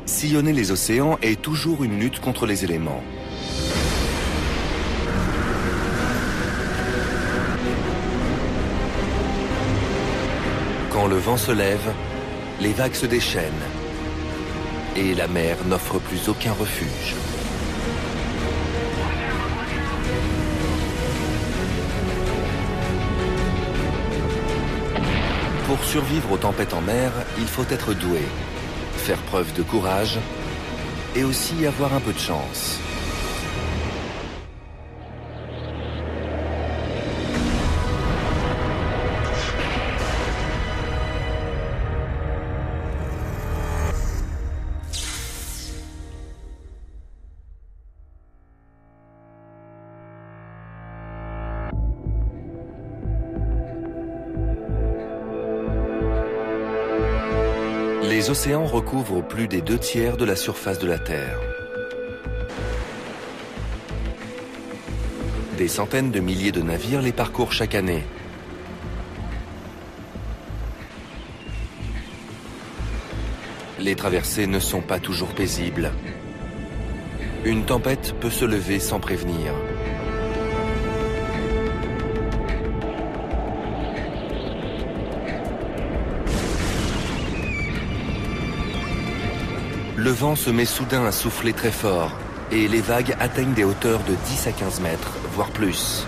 Sillonner les océans est toujours une lutte contre les éléments. Quand le vent se lève, les vagues se déchaînent et la mer n'offre plus aucun refuge. Pour survivre aux tempêtes en mer, il faut être doué, faire preuve de courage et aussi avoir un peu de chance. Les océans recouvrent plus des 2/3 de la surface de la Terre. Des centaines de milliers de navires les parcourent chaque année. Les traversées ne sont pas toujours paisibles. Une tempête peut se lever sans prévenir. Le vent se met soudain à souffler très fort et les vagues atteignent des hauteurs de 10 à 15 mètres, voire plus.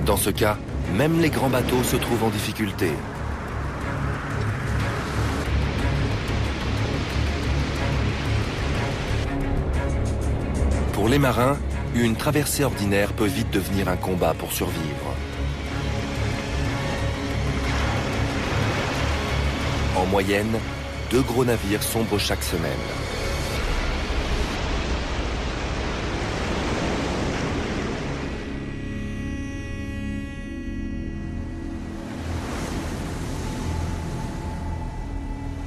Dans ce cas, même les grands bateaux se trouvent en difficulté. Pour les marins, une traversée ordinaire peut vite devenir un combat pour survivre. En moyenne, 2 gros navires sombrent chaque semaine.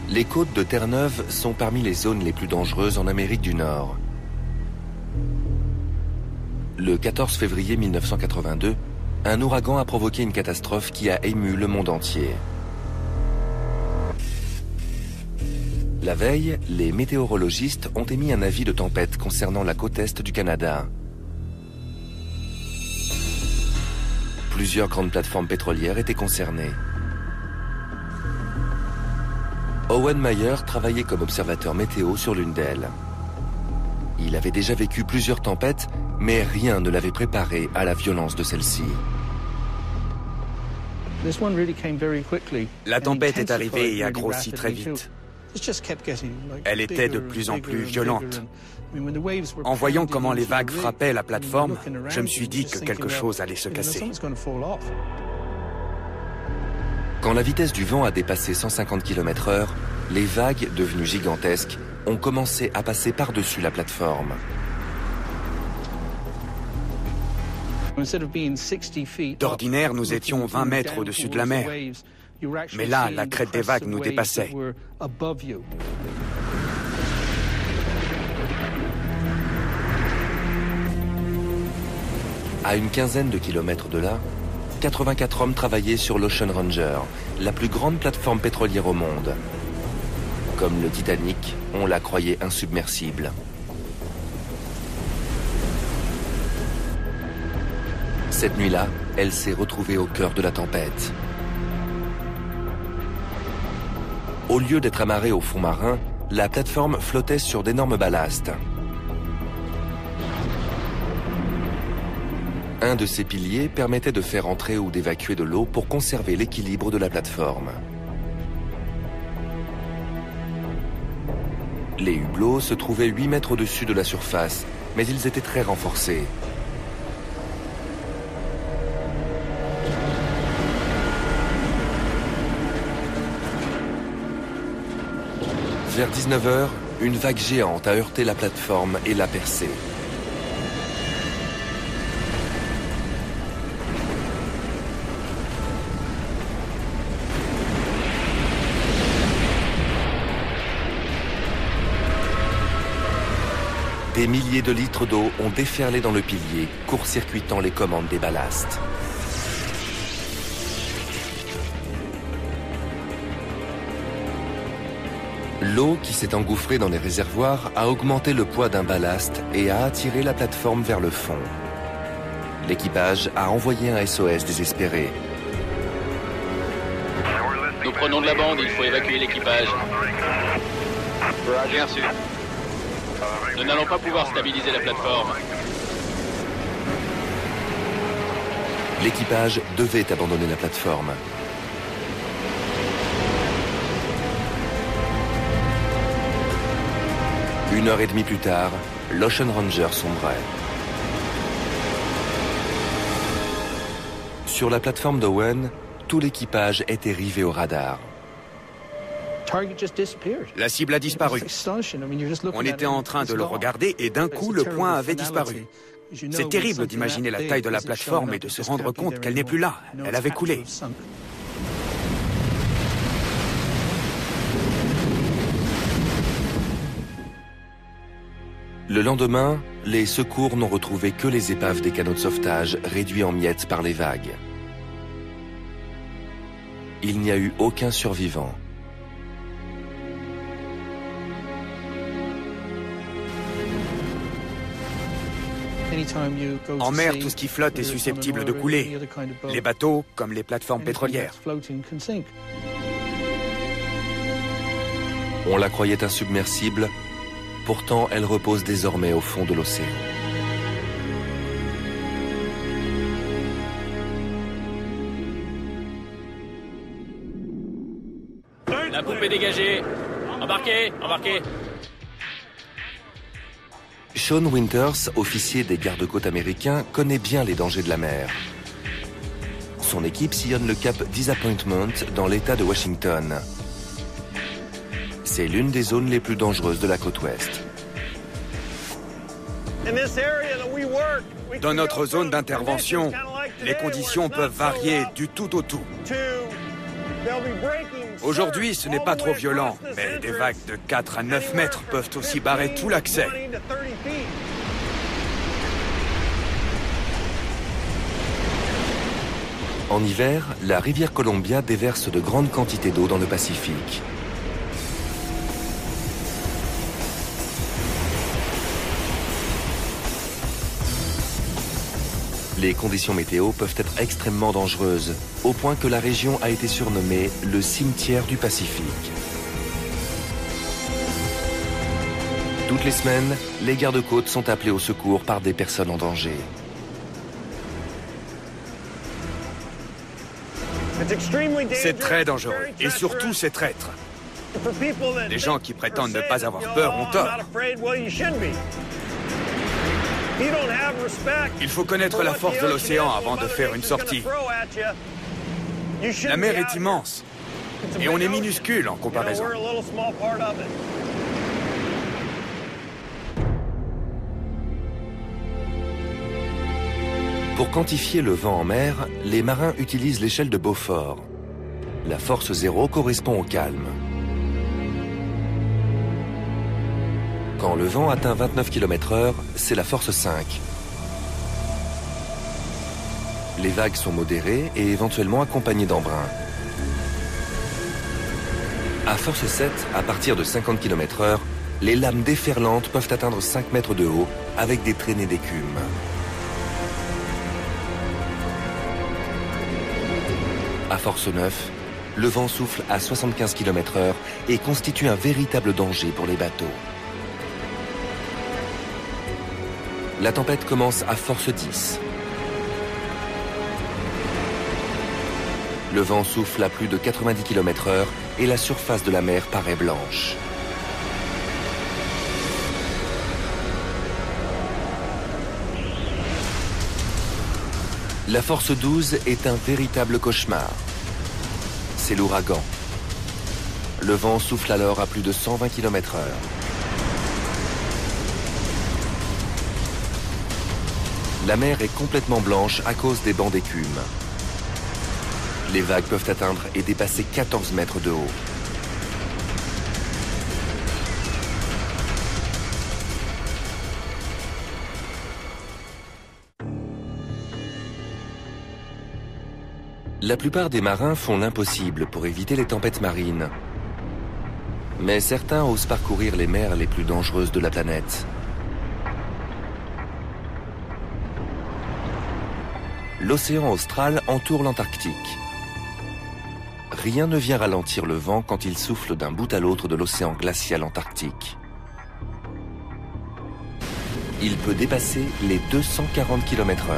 Les côtes de Terre-Neuve sont parmi les zones les plus dangereuses en Amérique du Nord. Le 14 février 1982, un ouragan a provoqué une catastrophe qui a ému le monde entier. La veille, les météorologistes ont émis un avis de tempête concernant la côte est du Canada. Plusieurs grandes plateformes pétrolières étaient concernées. Owen Meyer travaillait comme observateur météo sur l'une d'elles. Il avait déjà vécu plusieurs tempêtes, mais rien ne l'avait préparé à la violence de celle-ci. La tempête est arrivée et a grossi très vite. Elle était de plus en plus violente. En voyant comment les vagues frappaient la plateforme, je me suis dit que quelque chose allait se casser. Quand la vitesse du vent a dépassé 150 km/h, les vagues, devenues gigantesques, ont commencé à passer par-dessus la plateforme. D'ordinaire, nous étions 20 mètres au-dessus de la mer. Mais là, la crête des vagues nous dépassait. À une quinzaine de kilomètres de là, 84 hommes travaillaient sur l'Ocean Ranger, la plus grande plateforme pétrolière au monde. Comme le Titanic, on la croyait insubmersible. Cette nuit-là, elle s'est retrouvée au cœur de la tempête. Au lieu d'être amarrée au fond marin, la plateforme flottait sur d'énormes ballastes. Un de ces piliers permettait de faire entrer ou d'évacuer de l'eau pour conserver l'équilibre de la plateforme. Les hublots se trouvaient 8 mètres au-dessus de la surface, mais ils étaient très renforcés. Vers 19 h, une vague géante a heurté la plateforme et l'a percée. Des milliers de litres d'eau ont déferlé dans le pilier, court-circuitant les commandes des ballastes. L'eau qui s'est engouffrée dans les réservoirs a augmenté le poids d'un ballast et a attiré la plateforme vers le fond. L'équipage a envoyé un SOS désespéré. Nous prenons de la bande, il faut évacuer l'équipage. Bien sûr. Nous n'allons pas pouvoir stabiliser la plateforme. L'équipage devait abandonner la plateforme. Une heure et demie plus tard, l'Ocean Ranger sombrait. Sur la plateforme d'Owen, tout l'équipage était rivé au radar. La cible a disparu. On était en train de le regarder et d'un coup, le point avait disparu. C'est terrible d'imaginer la taille de la plateforme et de se rendre compte qu'elle n'est plus là. Elle avait coulé. Le lendemain, les secours n'ont retrouvé que les épaves des canots de sauvetage réduits en miettes par les vagues. Il n'y a eu aucun survivant. En mer, tout ce qui flotte est susceptible de couler. Les bateaux, comme les plateformes pétrolières. On la croyait insubmersible, pourtant elle repose désormais au fond de l'océan. La poupe est dégagée. Embarquez, embarquez. Sean Winters, officier des gardes-côtes américains, connaît bien les dangers de la mer. Son équipe sillonne le cap Disappointment dans l'État de Washington. C'est l'une des zones les plus dangereuses de la côte ouest. Dans notre zone d'intervention, les conditions peuvent varier du tout au tout. Aujourd'hui, ce n'est pas trop violent, mais des vagues de 4 à 9 mètres peuvent aussi barrer tout l'accès. En hiver, la rivière Columbia déverse de grandes quantités d'eau dans le Pacifique. Les conditions météo peuvent être extrêmement dangereuses, au point que la région a été surnommée le cimetière du Pacifique. Toutes les semaines, les gardes-côtes sont appelés au secours par des personnes en danger. C'est très dangereux, et surtout c'est traître. Les gens qui prétendent ne pas avoir peur ont tort. Il faut connaître la force de l'océan avant de faire une sortie. La mer est immense, et on est minuscule en comparaison. Pour quantifier le vent en mer, les marins utilisent l'échelle de Beaufort. La force 0 correspond au calme. Quand le vent atteint 29 km/h, c'est la force 5. Les vagues sont modérées et éventuellement accompagnées d'embruns. À force 7, à partir de 50 km/h, les lames déferlantes peuvent atteindre 5 mètres de haut avec des traînées d'écume. À force 9, le vent souffle à 75 km/h et constitue un véritable danger pour les bateaux. La tempête commence à force 10. Le vent souffle à plus de 90 km/h et la surface de la mer paraît blanche. La force 12 est un véritable cauchemar. C'est l'ouragan. Le vent souffle alors à plus de 120 km/h. La mer est complètement blanche à cause des bancs d'écume. Les vagues peuvent atteindre et dépasser 14 mètres de haut. La plupart des marins font l'impossible pour éviter les tempêtes marines. Mais certains osent parcourir les mers les plus dangereuses de la planète. L'océan austral entoure l'Antarctique. Rien ne vient ralentir le vent quand il souffle d'un bout à l'autre de l'océan glacial antarctique. Il peut dépasser les 240 km/h.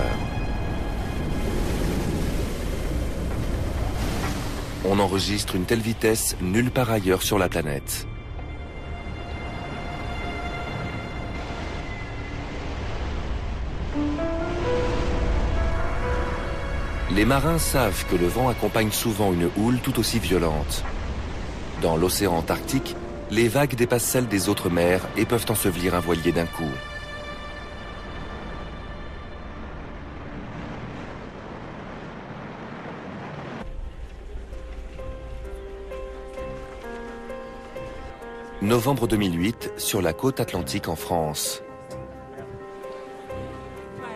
On enregistre une telle vitesse nulle part ailleurs sur la planète. Les marins savent que le vent accompagne souvent une houle tout aussi violente. Dans l'océan Antarctique, les vagues dépassent celles des autres mers et peuvent ensevelir un voilier d'un coup. Novembre 2008, sur la côte atlantique en France.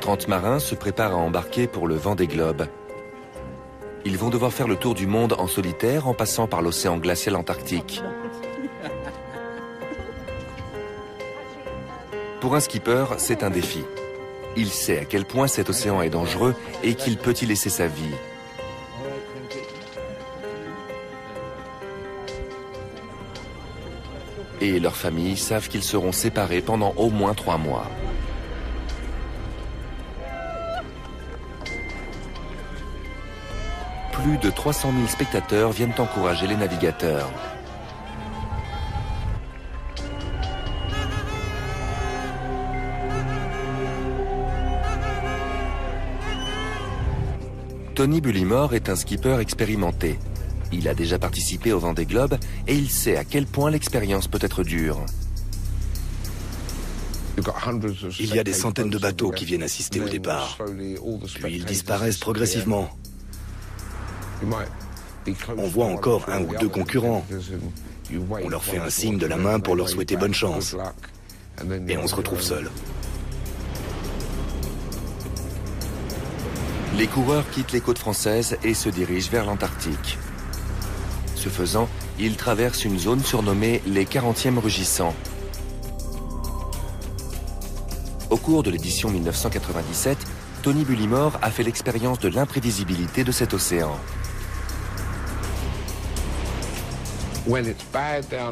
30 marins se préparent à embarquer pour le Vendée Globe. Ils vont devoir faire le tour du monde en solitaire en passant par l'océan glacial antarctique. Pour un skipper, c'est un défi. Il sait à quel point cet océan est dangereux et qu'il peut y laisser sa vie. Et leurs familles savent qu'ils seront séparés pendant au moins 3 mois. Plus de 300 000 spectateurs viennent encourager les navigateurs. Tony Bullimore est un skipper expérimenté. Il a déjà participé au Vendée Globe et il sait à quel point l'expérience peut être dure. Il y a des centaines de bateaux qui viennent assister au départ. Puis ils disparaissent progressivement. On voit encore 1 ou 2 concurrents. On leur fait un signe de la main pour leur souhaiter bonne chance. Et on se retrouve seul. Les coureurs quittent les côtes françaises et se dirigent vers l'Antarctique. Ce faisant, ils traversent une zone surnommée les 40e rugissants. Au cours de l'édition 1997, Tony Bullimore a fait l'expérience de l'imprévisibilité de cet océan.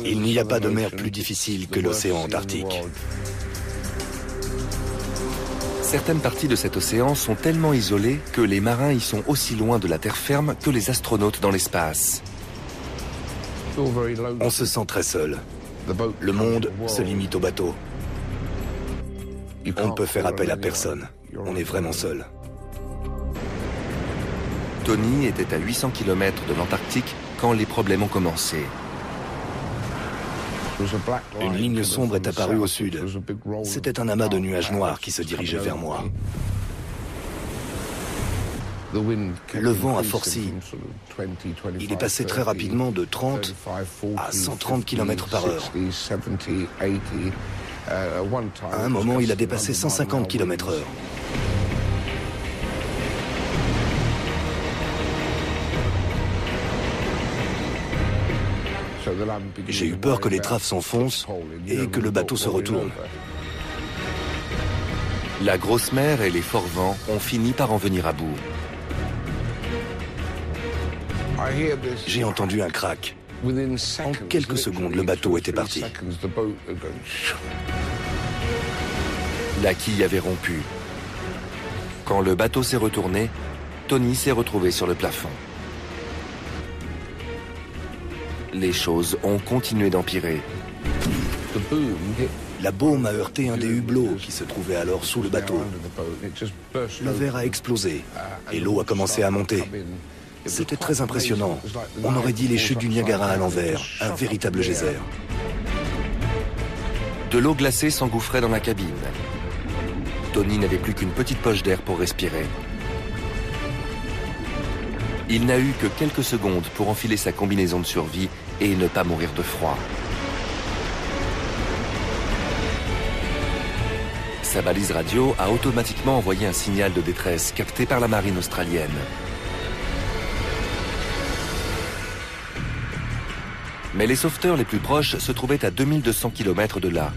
Il n'y a pas de mer plus difficile que l'océan Antarctique. Certaines parties de cet océan sont tellement isolées que les marins y sont aussi loin de la terre ferme que les astronautes dans l'espace. On se sent très seul. Le monde se limite au bateau. On ne peut faire appel à personne. On est vraiment seul. Tony était à 800 km de l'Antarctique quand les problèmes ont commencé. Une ligne sombre est apparue au sud. C'était un amas de nuages noirs qui se dirigeait vers moi. Le vent a forci. Il est passé très rapidement de 30 à 130 km/h. À un moment, il a dépassé 150 km/h. J'ai eu peur que les traves s'enfoncent et que le bateau se retourne. La grosse mer et les forts vents ont fini par en venir à bout. J'ai entendu un crack. En quelques secondes, le bateau était parti. La quille avait rompu. Quand le bateau s'est retourné, Tony s'est retrouvé sur le plafond. Les choses ont continué d'empirer. La baume a heurté un des hublots qui se trouvait alors sous le bateau. Le verre a explosé et l'eau a commencé à monter. C'était très impressionnant. On aurait dit les chutes du Niagara à l'envers, un véritable geyser. De l'eau glacée s'engouffrait dans la cabine. Tony n'avait plus qu'une petite poche d'air pour respirer. Il n'a eu que quelques secondes pour enfiler sa combinaison de survie et ne pas mourir de froid. Sa balise radio a automatiquement envoyé un signal de détresse capté par la marine australienne. Mais les sauveteurs les plus proches se trouvaient à 2200 km de là.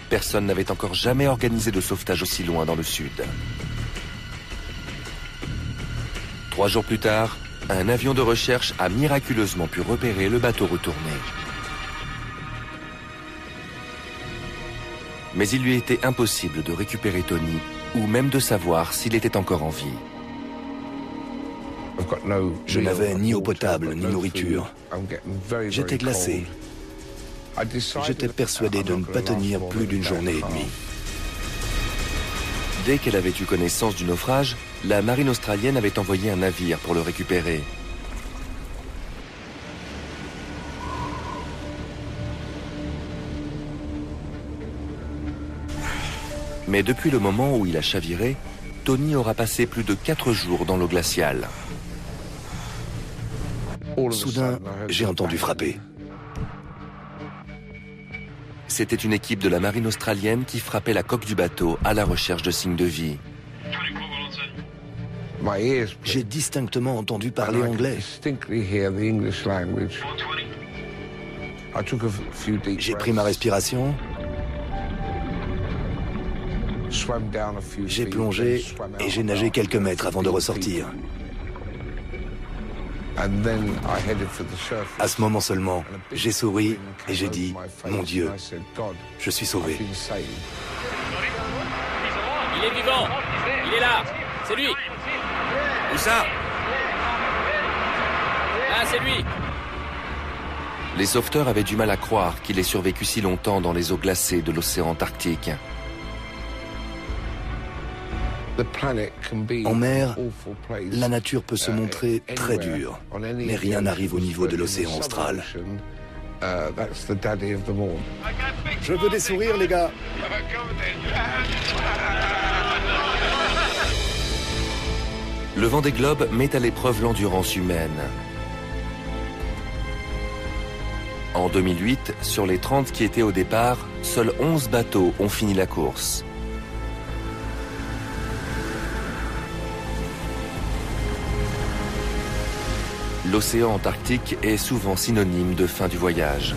Personne n'avait encore jamais organisé de sauvetage aussi loin dans le sud. 3 jours plus tard, un avion de recherche a miraculeusement pu repérer le bateau retourné. Mais il lui était impossible de récupérer Tony, ou même de savoir s'il était encore en vie. Je n'avais ni eau potable, ni nourriture. J'étais glacé. J'étais persuadé de ne pas tenir plus d'une journée et demie. Dès qu'elle avait eu connaissance du naufrage, la marine australienne avait envoyé un navire pour le récupérer. Mais depuis le moment où il a chaviré, Tony aura passé plus de 4 jours dans l'eau glaciale. Soudain, j'ai entendu frapper. C'était une équipe de la marine australienne qui frappait la coque du bateau à la recherche de signes de vie. J'ai distinctement entendu parler anglais. J'ai pris ma respiration. J'ai plongé et j'ai nagé quelques mètres avant de ressortir. À ce moment seulement, j'ai souri et j'ai dit « Mon Dieu, je suis sauvé ». Il est vivant. Il est là. C'est lui. Où ça? Ah, c'est lui. Les sauveteurs avaient du mal à croire qu'il ait survécu si longtemps dans les eaux glacées de l'océan Antarctique. En mer, la nature peut se montrer très dure, mais rien n'arrive au niveau de l'océan austral. Je veux des sourires, les gars. Le Vendée Globe met à l'épreuve l'endurance humaine. En 2008, sur les 30 qui étaient au départ, seuls 11 bateaux ont fini la course. L'océan Antarctique est souvent synonyme de fin du voyage.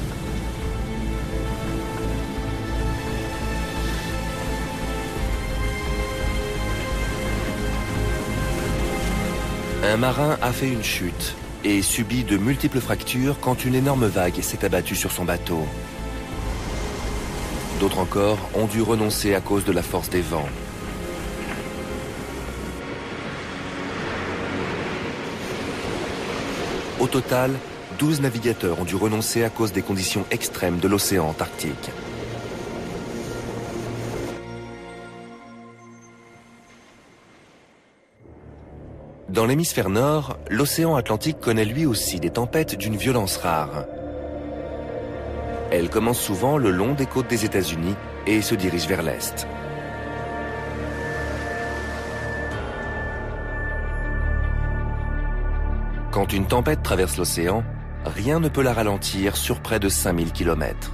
Un marin a fait une chute et subit de multiples fractures quand une énorme vague s'est abattue sur son bateau. D'autres encore ont dû renoncer à cause de la force des vents. Au total, 12 navigateurs ont dû renoncer à cause des conditions extrêmes de l'océan Antarctique. Dans l'hémisphère nord, l'océan Atlantique connaît lui aussi des tempêtes d'une violence rare. Elles commencent souvent le long des côtes des États-Unis et se dirigent vers l'est. Quand une tempête traverse l'océan, rien ne peut la ralentir sur près de 5000 km.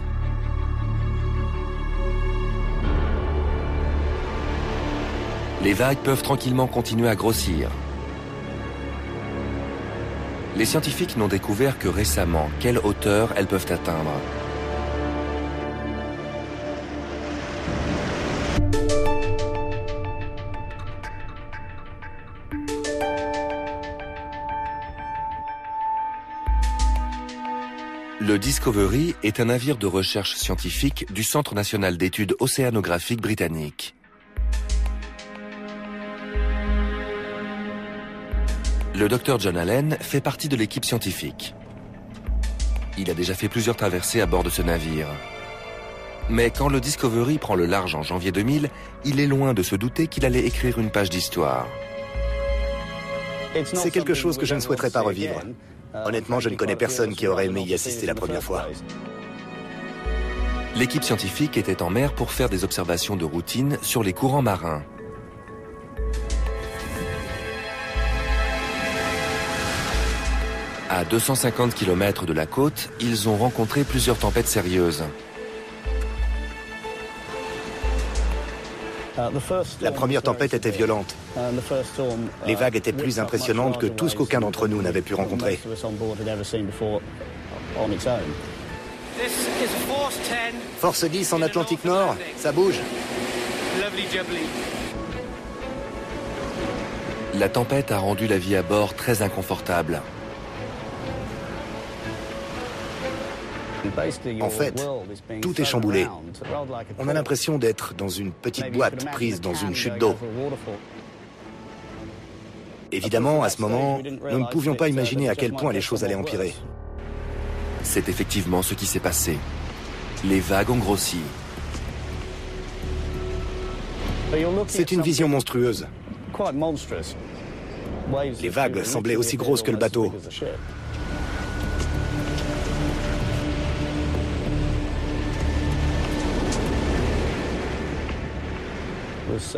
Les vagues peuvent tranquillement continuer à grossir. Les scientifiques n'ont découvert que récemment quelle hauteur elles peuvent atteindre. Le Discovery est un navire de recherche scientifique du Centre national d'études océanographiques britannique. Le Dr John Allen fait partie de l'équipe scientifique. Il a déjà fait plusieurs traversées à bord de ce navire. Mais quand le Discovery prend le large en janvier 2000, il est loin de se douter qu'il allait écrire une page d'histoire. C'est quelque chose que je ne souhaiterais pas revivre. Honnêtement, je ne connais personne qui aurait aimé y assister la première fois. L'équipe scientifique était en mer pour faire des observations de routine sur les courants marins. À 250 km de la côte, ils ont rencontré plusieurs tempêtes sérieuses. La première tempête était violente. Les vagues étaient plus impressionnantes que tout ce qu'aucun d'entre nous n'avait pu rencontrer. Force 10 en Atlantique Nord, ça bouge. La tempête a rendu la vie à bord très inconfortable. En fait, tout est chamboulé. On a l'impression d'être dans une petite boîte prise dans une chute d'eau. Évidemment, à ce moment, nous ne pouvions pas imaginer à quel point les choses allaient empirer. C'est effectivement ce qui s'est passé. Les vagues ont grossi. C'est une vision monstrueuse. Les vagues semblaient aussi grosses que le bateau.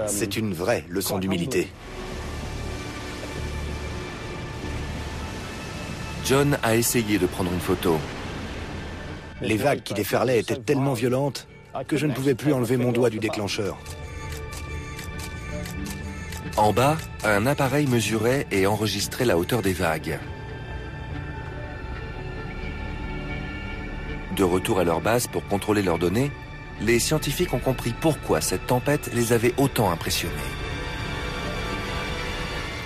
C'est une vraie leçon d'humilité. John a essayé de prendre une photo. Les vagues qui déferlaient étaient tellement violentes que je ne pouvais plus enlever mon doigt du déclencheur. En bas, un appareil mesurait et enregistrait la hauteur des vagues. De retour à leur base pour contrôler leurs données, les scientifiques ont compris pourquoi cette tempête les avait autant impressionnés.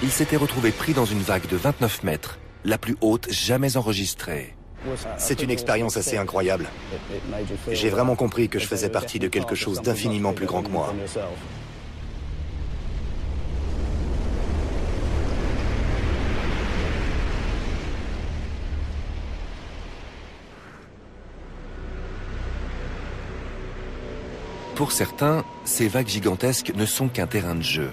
Ils s'étaient retrouvés pris dans une vague de 29 mètres, la plus haute jamais enregistrée. C'est une expérience assez incroyable. J'ai vraiment compris que je faisais partie de quelque chose d'infiniment plus grand que moi. Pour certains, ces vagues gigantesques ne sont qu'un terrain de jeu.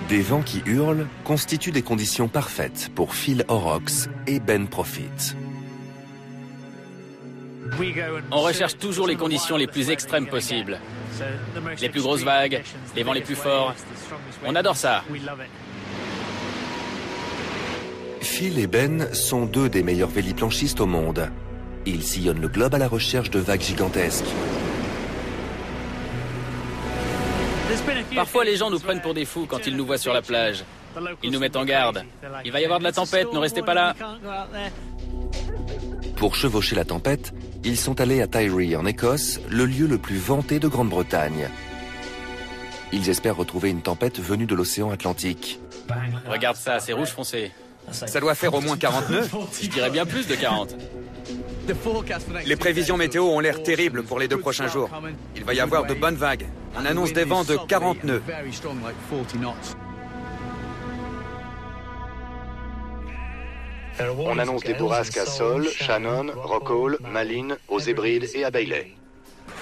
Des vents qui hurlent constituent des conditions parfaites pour Phil Horrocks et Ben Profit. On recherche toujours les conditions les plus extrêmes possibles. Les plus grosses vagues, les vents les plus forts. On adore ça. Phil et Ben sont deux des meilleurs véliplanchistes au monde. Ils sillonnent le globe à la recherche de vagues gigantesques. Parfois, les gens nous prennent pour des fous quand ils nous voient sur la plage. Ils nous mettent en garde. Il va y avoir de la tempête, ne restez pas là. Pour chevaucher la tempête, ils sont allés à Tiree, en Écosse, le lieu le plus vanté de Grande-Bretagne. Ils espèrent retrouver une tempête venue de l'océan Atlantique. Regarde ça, c'est rouge foncé. Ça doit faire au moins 40 nœuds. Je dirais bien plus de 40. Les prévisions météo ont l'air terribles pour les 2 prochains jours. Il va y avoir de bonnes vagues. On annonce des vents de 40 nœuds. On annonce des bourrasques à Sol, Shannon, Rockall, Malin, aux Hébrides et à Bailey.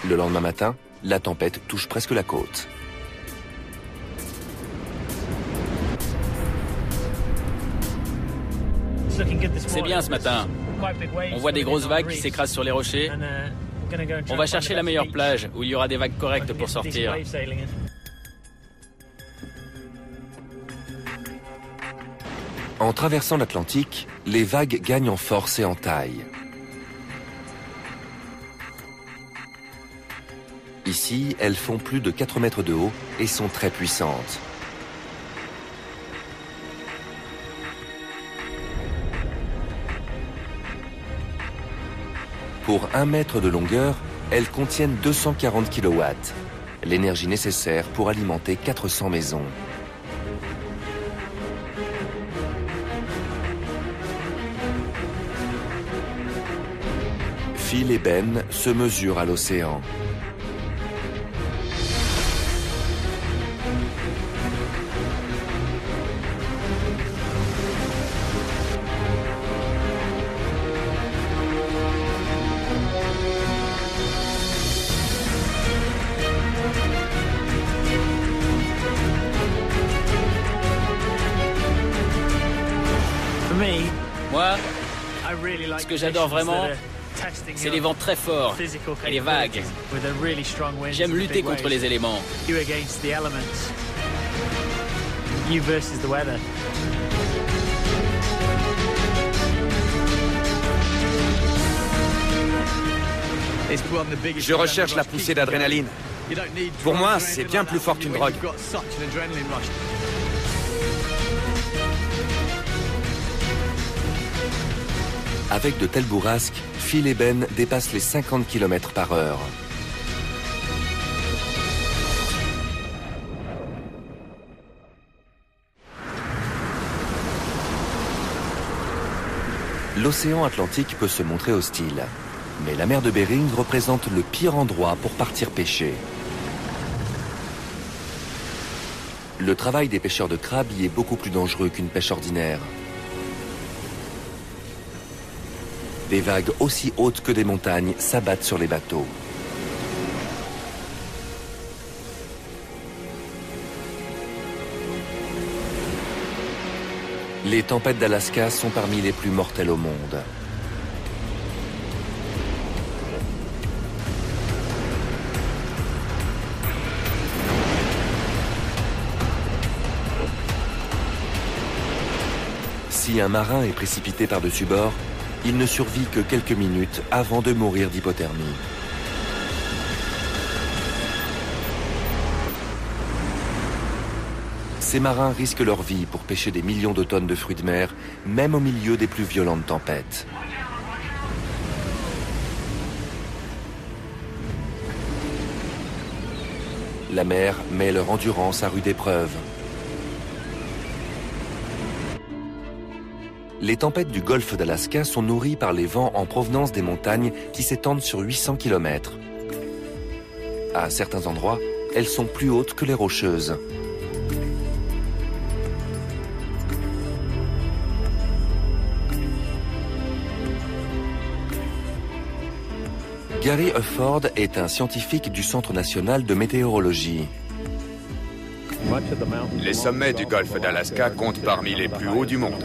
Le lendemain matin, la tempête touche presque la côte. C'est bien ce matin. On voit des grosses vagues qui s'écrasent sur les rochers. On va chercher la meilleure plage où il y aura des vagues correctes pour sortir. En traversant l'Atlantique, les vagues gagnent en force et en taille. Ici, elles font plus de 4 mètres de haut et sont très puissantes. Pour 1 mètre de longueur, elles contiennent 240 kW, l'énergie nécessaire pour alimenter 400 maisons. Phil et Ben se mesurent à l'océan. Moi, ce que j'adore vraiment, c'est les vents très forts et les vagues. J'aime lutter contre les éléments. Je recherche la poussée d'adrénaline. Pour moi, c'est bien plus fort qu'une drogue. Avec de telles bourrasques, Phil et Ben dépassent les 50 km/h. L'océan Atlantique peut se montrer hostile, mais la mer de Bering représente le pire endroit pour partir pêcher. Le travail des pêcheurs de crabes y est beaucoup plus dangereux qu'une pêche ordinaire. Des vagues aussi hautes que des montagnes s'abattent sur les bateaux. Les tempêtes d'Alaska sont parmi les plus mortelles au monde. Si un marin est précipité par-dessus bord, il ne survit que quelques minutes avant de mourir d'hypothermie. Ces marins risquent leur vie pour pêcher des millions de tonnes de fruits de mer, même au milieu des plus violentes tempêtes. La mer met leur endurance à rude épreuve. Les tempêtes du golfe d'Alaska sont nourries par les vents en provenance des montagnes qui s'étendent sur 800 km. À certains endroits, elles sont plus hautes que les Rocheuses. Gary Hufford est un scientifique du Centre national de météorologie. Les sommets du golfe d'Alaska comptent parmi les plus hauts du monde.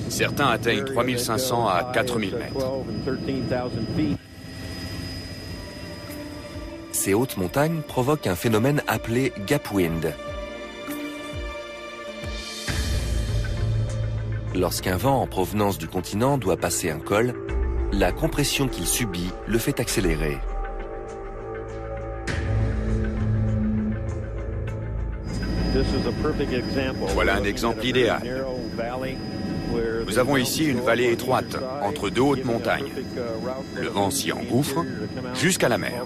Certains atteignent 3500 à 4000 mètres. Ces hautes montagnes provoquent un phénomène appelé gap wind. Lorsqu'un vent en provenance du continent doit passer un col, la compression qu'il subit le fait accélérer. Voilà un exemple idéal. Nous avons ici une vallée étroite entre deux hautes montagnes. Le vent s'y engouffre jusqu'à la mer.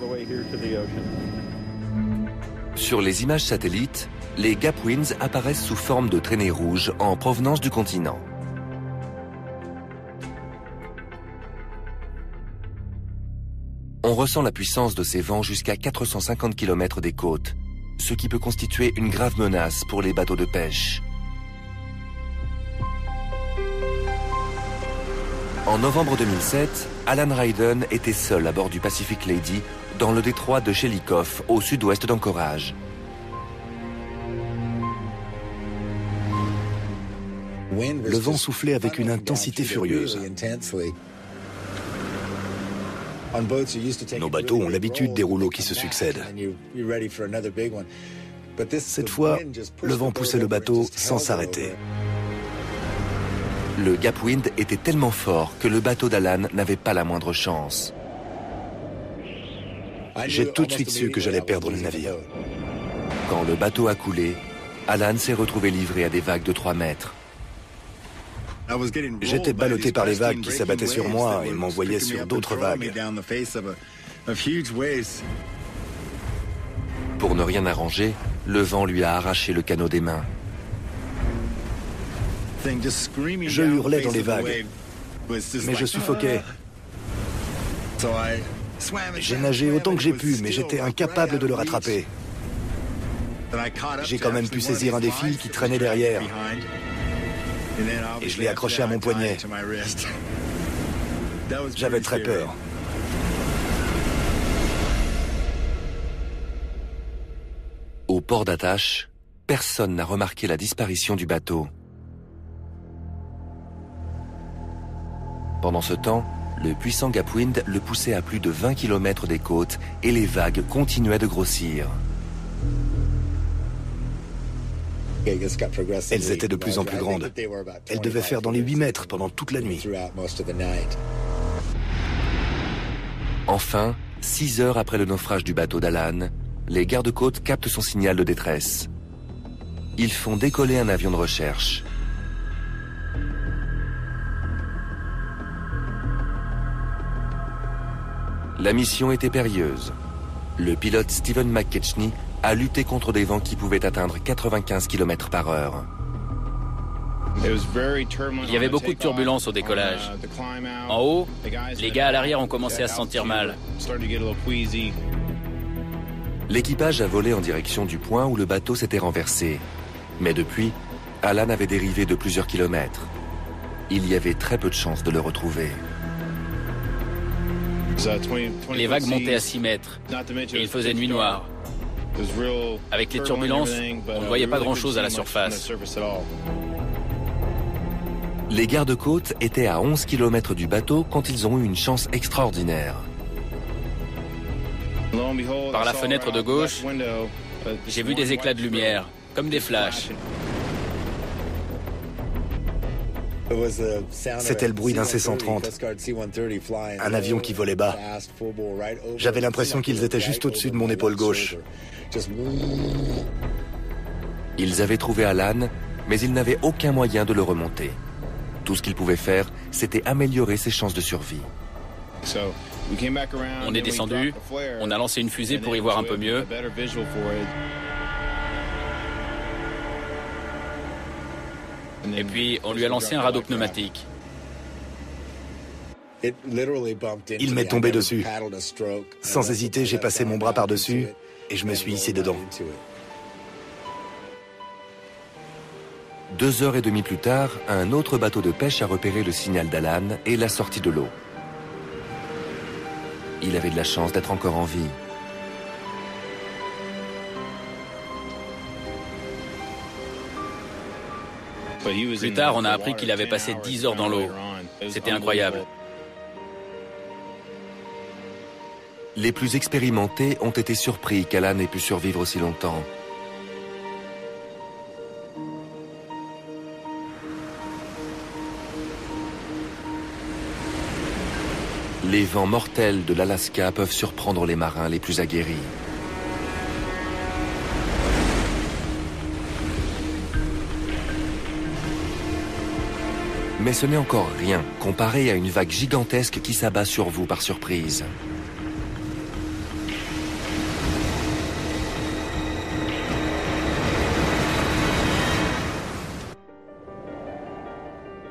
Sur les images satellites, les gap winds apparaissent sous forme de traînées rouges en provenance du continent. On ressent la puissance de ces vents jusqu'à 450 km des côtes, ce qui peut constituer une grave menace pour les bateaux de pêche. En novembre 2007, Alan Ryden était seul à bord du Pacific Lady dans le détroit de Shelikof, au sud-ouest d'Anchorage. Le vent soufflait avec une intensité furieuse. Nos bateaux ont l'habitude des rouleaux qui se succèdent. Cette fois, le vent poussait le bateau sans s'arrêter. Le gap wind était tellement fort que le bateau d'Alan n'avait pas la moindre chance. J'ai tout de suite su que j'allais perdre le navire. Quand le bateau a coulé, Alan s'est retrouvé livré à des vagues de 3 mètres. J'étais ballotté par les vagues qui s'abattaient sur moi et m'envoyaient sur d'autres vagues. Pour ne rien arranger, le vent lui a arraché le canot des mains. Je hurlais dans les vagues, mais je suffoquais. J'ai nagé autant que j'ai pu, mais j'étais incapable de le rattraper. J'ai quand même pu saisir un des fils qui traînait derrière. Et je l'ai accroché à mon poignet. J'avais très peur. Au port d'attache, personne n'a remarqué la disparition du bateau. Pendant ce temps, le puissant gap wind le poussait à plus de 20 km des côtes et les vagues continuaient de grossir. Elles étaient de plus en plus grandes. Elles devaient faire dans les 8 mètres pendant toute la nuit. Enfin, 6 heures après le naufrage du bateau d'Alan, les gardes-côtes captent son signal de détresse. Ils font décoller un avion de recherche. La mission était périlleuse. Le pilote Stephen McKechnie a lutté contre des vents qui pouvaient atteindre 95 km/h. Il y avait beaucoup de turbulences au décollage. En haut, les gars à l'arrière ont commencé à se sentir mal. L'équipage a volé en direction du point où le bateau s'était renversé. Mais depuis, Alan avait dérivé de plusieurs kilomètres. Il y avait très peu de chances de le retrouver. Les vagues montaient à 6 mètres et il faisait nuit noire. Avec les turbulences, on ne voyait pas grand-chose à la surface. Les gardes-côtes étaient à 11 km du bateau quand ils ont eu une chance extraordinaire. Par la fenêtre de gauche, j'ai vu des éclats de lumière, comme des flashs. C'était le bruit d'un C-130, un avion qui volait bas. J'avais l'impression qu'ils étaient juste au-dessus de mon épaule gauche. Ils avaient trouvé Alan, mais ils n'avaient aucun moyen de le remonter. Tout ce qu'ils pouvaient faire, c'était améliorer ses chances de survie. On est descendu, on a lancé une fusée pour y voir un peu mieux. Et puis, on lui a lancé un radeau pneumatique. Il m'est tombé dessus. Sans hésiter, j'ai passé mon bras par-dessus et je me suis hissé dedans. 2h30 plus tard, un autre bateau de pêche a repéré le signal d'Alan et l'a sorti de l'eau. Il avait de la chance d'être encore en vie. Plus tard, on a appris qu'il avait passé 10 heures dans l'eau. C'était incroyable. Les plus expérimentés ont été surpris qu'Alan ait pu survivre aussi longtemps. Les vents mortels de l'Alaska peuvent surprendre les marins les plus aguerris. Mais ce n'est encore rien comparé à une vague gigantesque qui s'abat sur vous par surprise.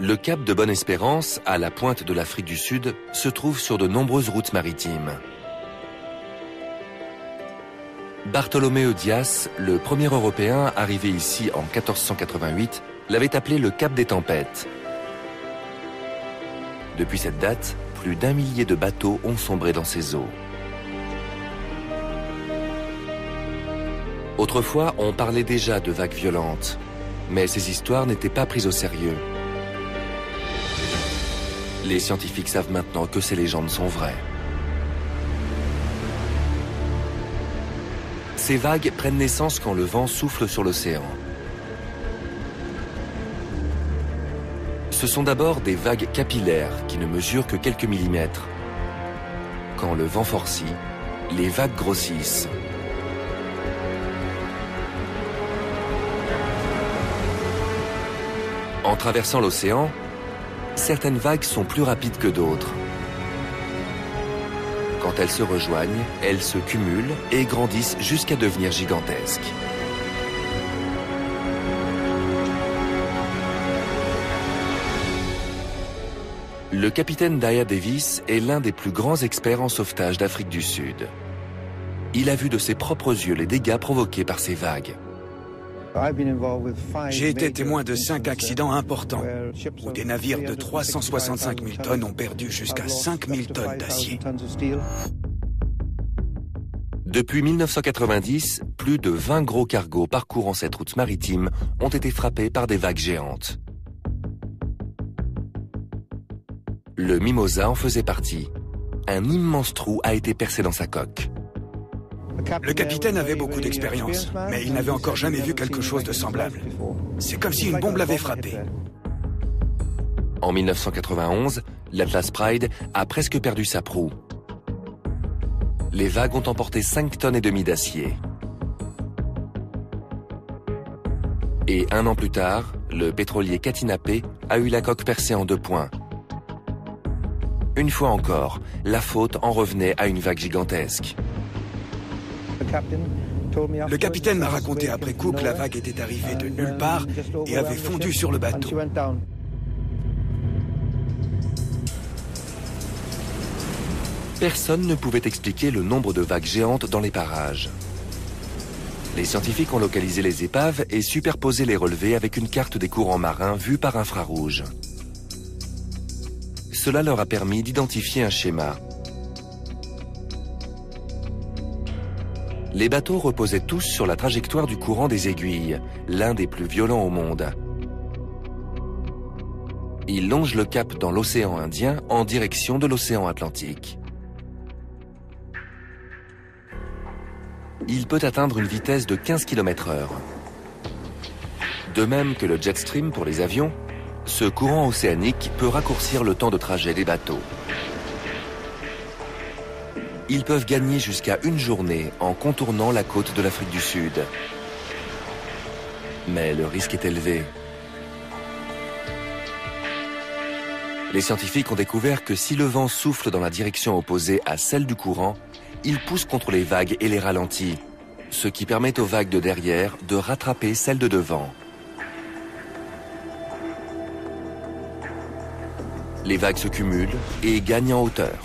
Le cap de Bonne-Espérance, à la pointe de l'Afrique du Sud, se trouve sur de nombreuses routes maritimes. Bartholoméo Dias, le premier Européen arrivé ici en 1488, l'avait appelé le cap des tempêtes. Depuis cette date, plus d'1 millier de bateaux ont sombré dans ces eaux. Autrefois, on parlait déjà de vagues violentes, mais ces histoires n'étaient pas prises au sérieux. Les scientifiques savent maintenant que ces légendes sont vraies. Ces vagues prennent naissance quand le vent souffle sur l'océan. Ce sont d'abord des vagues capillaires qui ne mesurent que quelques millimètres. Quand le vent forcit, les vagues grossissent. En traversant l'océan, certaines vagues sont plus rapides que d'autres. Quand elles se rejoignent, elles se cumulent et grandissent jusqu'à devenir gigantesques. Le capitaine Daya Davis est l'un des plus grands experts en sauvetage d'Afrique du Sud. Il a vu de ses propres yeux les dégâts provoqués par ces vagues. J'ai été témoin de 5 accidents importants où des navires de 365 000 tonnes ont perdu jusqu'à 5 000 tonnes d'acier. Depuis 1990, plus de 20 gros cargos parcourant cette route maritime ont été frappés par des vagues géantes. Le Mimosa en faisait partie. Un immense trou a été percé dans sa coque. Le capitaine avait beaucoup d'expérience, mais il n'avait encore jamais vu quelque chose de semblable. C'est comme si une bombe l'avait frappé. En 1991, l'Atlas Pride a presque perdu sa proue. Les vagues ont emporté 5,5 tonnes d'acier. Et 1 an plus tard, le pétrolier Katinapé a eu la coque percée en 2 points. Une fois encore, la faute en revenait à une vague gigantesque. Le capitaine m'a raconté après coup que la vague était arrivée de nulle part et avait fondu sur le bateau. Personne ne pouvait expliquer le nombre de vagues géantes dans les parages. Les scientifiques ont localisé les épaves et superposé les relevés avec une carte des courants marins vue par infrarouge. Cela leur a permis d'identifier un schéma. Les bateaux reposaient tous sur la trajectoire du courant des aiguilles, l'un des plus violents au monde. Ils longent le cap dans l'océan Indien en direction de l'océan Atlantique. Il peut atteindre une vitesse de 15 km/h. De même que le jet stream pour les avions, ce courant océanique peut raccourcir le temps de trajet des bateaux. Ils peuvent gagner jusqu'à une journée en contournant la côte de l'Afrique du Sud. Mais le risque est élevé. Les scientifiques ont découvert que si le vent souffle dans la direction opposée à celle du courant, il pousse contre les vagues et les ralentit, ce qui permet aux vagues de derrière de rattraper celles de devant. Les vagues se cumulent et gagnent en hauteur.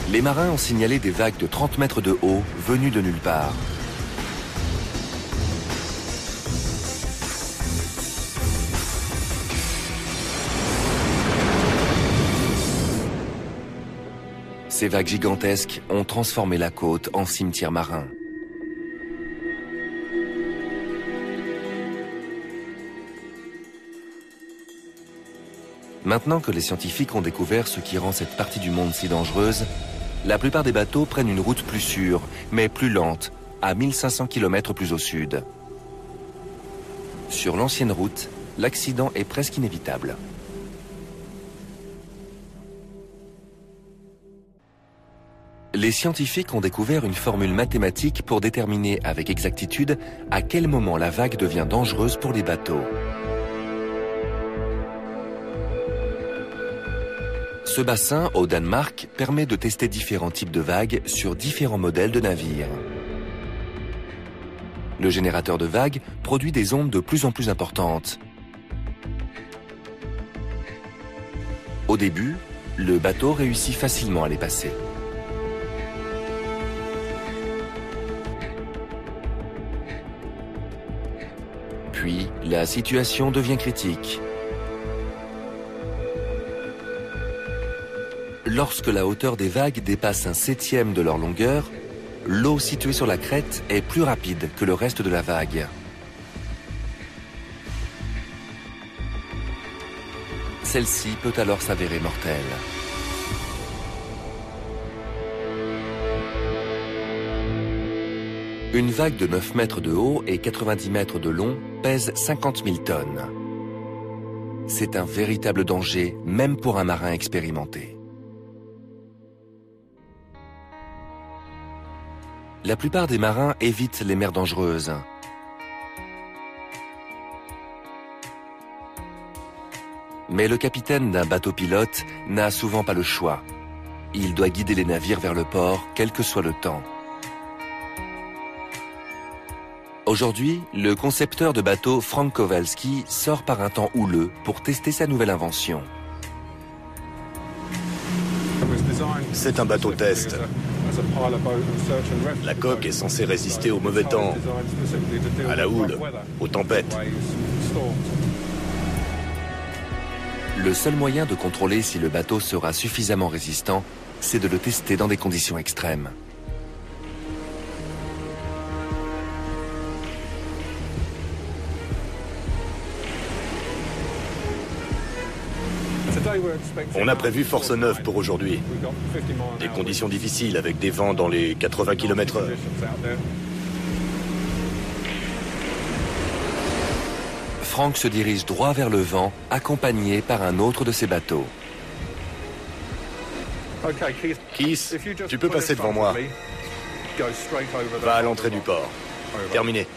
Les marins ont signalé des vagues de 30 mètres de haut venues de nulle part. Ces vagues gigantesques ont transformé la côte en cimetière marin. Maintenant que les scientifiques ont découvert ce qui rend cette partie du monde si dangereuse, la plupart des bateaux prennent une route plus sûre, mais plus lente, à 1500 km plus au sud. Sur l'ancienne route, l'accident est presque inévitable. Les scientifiques ont découvert une formule mathématique pour déterminer avec exactitude à quel moment la vague devient dangereuse pour les bateaux. Ce bassin, au Danemark, permet de tester différents types de vagues sur différents modèles de navires. Le générateur de vagues produit des ondes de plus en plus importantes. Au début, le bateau réussit facilement à les passer. Puis, la situation devient critique. Lorsque la hauteur des vagues dépasse un 1/7 de leur longueur, l'eau située sur la crête est plus rapide que le reste de la vague. Celle-ci peut alors s'avérer mortelle. Une vague de 9 mètres de haut et 90 mètres de long pèse 50 000 tonnes. C'est un véritable danger, même pour un marin expérimenté. La plupart des marins évitent les mers dangereuses. Mais le capitaine d'un bateau pilote n'a souvent pas le choix. Il doit guider les navires vers le port, quel que soit le temps. Aujourd'hui, le concepteur de bateau Frank Kowalski sort par un temps houleux pour tester sa nouvelle invention. C'est un bateau test. La coque est censée résister au mauvais temps, à la houle, aux tempêtes. Le seul moyen de contrôler si le bateau sera suffisamment résistant, c'est de le tester dans des conditions extrêmes. On a prévu force 9 pour aujourd'hui. Des conditions difficiles avec des vents dans les 80 km/h. Frank se dirige droit vers le vent, accompagné par un autre de ses bateaux. Keith, tu peux passer devant moi. Va à l'entrée du port. Terminé.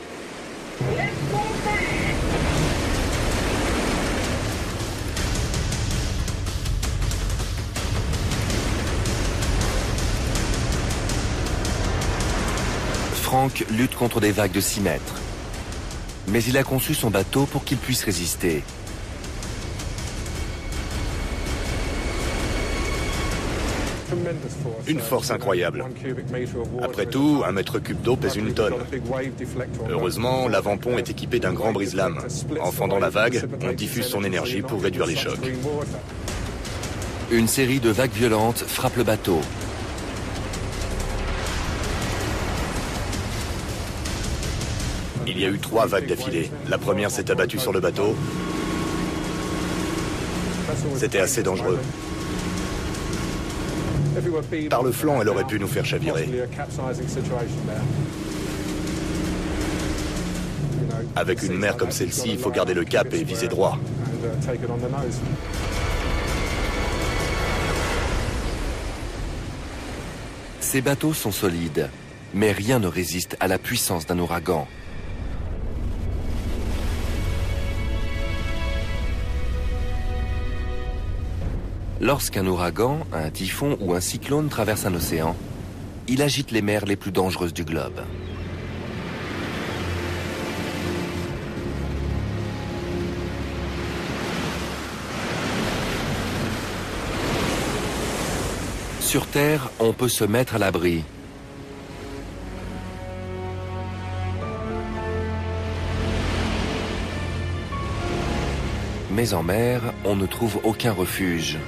Frank lutte contre des vagues de 6 mètres. Mais il a conçu son bateau pour qu'il puisse résister. Une force incroyable. Après tout, 1 mètre cube d'eau pèse 1 tonne. Heureusement, l'avant-pont est équipé d'un grand brise-lames. En fendant la vague, on diffuse son énergie pour réduire les chocs. Une série de vagues violentes frappe le bateau. Il y a eu 3 vagues d'affilée. La première s'est abattue sur le bateau. C'était assez dangereux. Par le flanc, elle aurait pu nous faire chavirer. Avec une mer comme celle-ci, il faut garder le cap et viser droit. Ces bateaux sont solides, mais rien ne résiste à la puissance d'un ouragan. Lorsqu'un ouragan, un typhon ou un cyclone traverse un océan, il agite les mers les plus dangereuses du globe. Sur Terre, on peut se mettre à l'abri. Mais en mer, on ne trouve aucun refuge.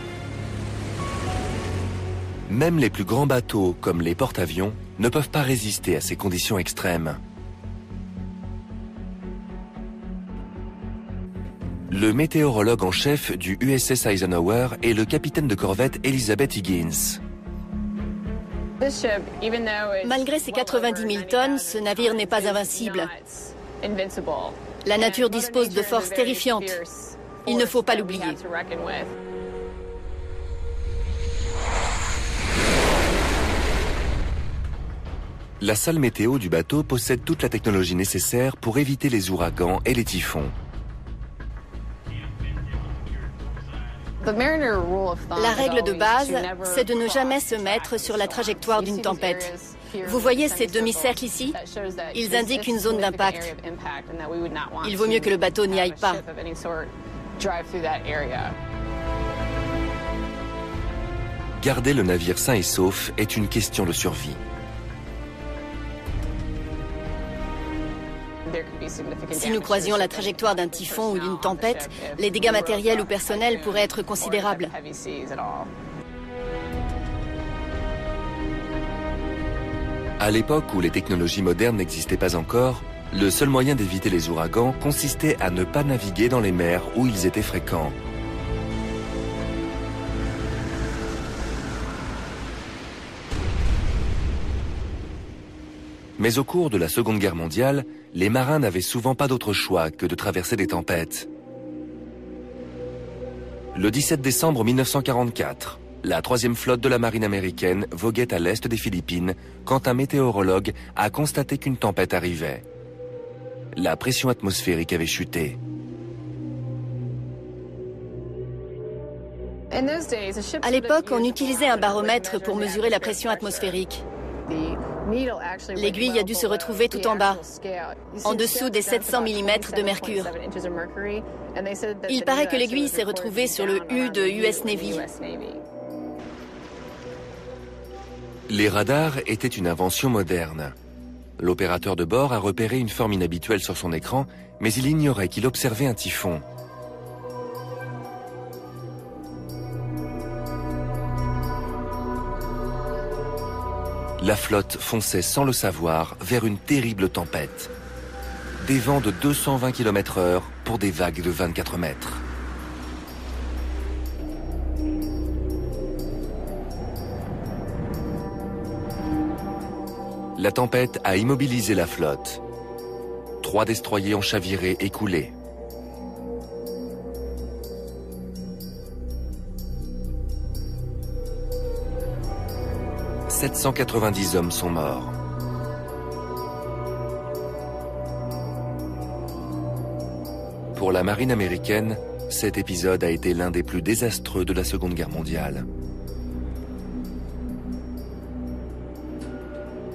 Même les plus grands bateaux, comme les porte-avions, ne peuvent pas résister à ces conditions extrêmes. Le météorologue en chef du USS Eisenhower est le capitaine de corvette Elizabeth Higgins. Malgré ses 90 000 tonnes, ce navire n'est pas invincible. La nature dispose de forces terrifiantes. Il ne faut pas l'oublier. La salle météo du bateau possède toute la technologie nécessaire pour éviter les ouragans et les typhons. La règle de base, c'est de ne jamais se mettre sur la trajectoire d'une tempête. Vous voyez ces demi-cercles ici? Ils indiquent une zone d'impact. Il vaut mieux que le bateau n'y aille pas. Garder le navire sain et sauf est une question de survie. Si nous croisions la trajectoire d'un typhon ou d'une tempête, les dégâts matériels ou personnels pourraient être considérables. À l'époque où les technologies modernes n'existaient pas encore, le seul moyen d'éviter les ouragans consistait à ne pas naviguer dans les mers où ils étaient fréquents. Mais au cours de la Seconde Guerre mondiale, les marins n'avaient souvent pas d'autre choix que de traverser des tempêtes. Le 17 décembre 1944, la 3e flotte de la marine américaine voguait à l'est des Philippines quand un météorologue a constaté qu'une tempête arrivait. La pression atmosphérique avait chuté. À l'époque, on utilisait un baromètre pour mesurer la pression atmosphérique. L'aiguille a dû se retrouver tout en bas, en dessous des 700 mm de mercure. Il paraît que l'aiguille s'est retrouvée sur le U de US Navy. Les radars étaient une invention moderne. L'opérateur de bord a repéré une forme inhabituelle sur son écran, mais il ignorait qu'il observait un typhon. La flotte fonçait sans le savoir vers une terrible tempête. Des vents de 220 km/h pour des vagues de 24 mètres. La tempête a immobilisé la flotte. 3 destroyers ont chaviré et coulé. « 790 hommes sont morts. Pour la marine américaine, cet épisode a été l'un des plus désastreux de la Seconde Guerre mondiale.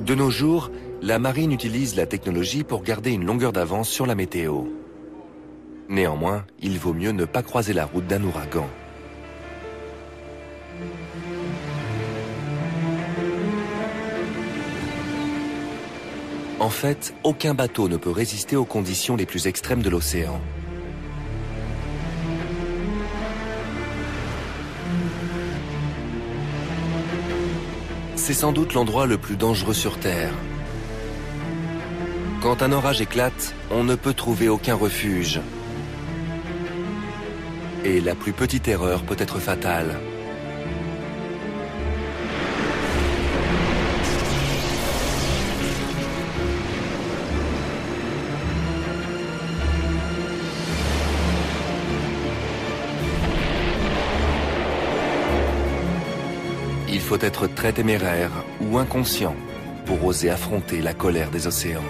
De nos jours, La marine utilise la technologie pour garder une longueur d'avance sur la météo. Néanmoins, il vaut mieux ne pas croiser la route d'un ouragan. En fait, aucun bateau ne peut résister aux conditions les plus extrêmes de l'océan. C'est sans doute l'endroit le plus dangereux sur Terre. Quand un orage éclate, on ne peut trouver aucun refuge. Et la plus petite erreur peut être fatale. Il faut être très téméraire ou inconscient pour oser affronter la colère des océans.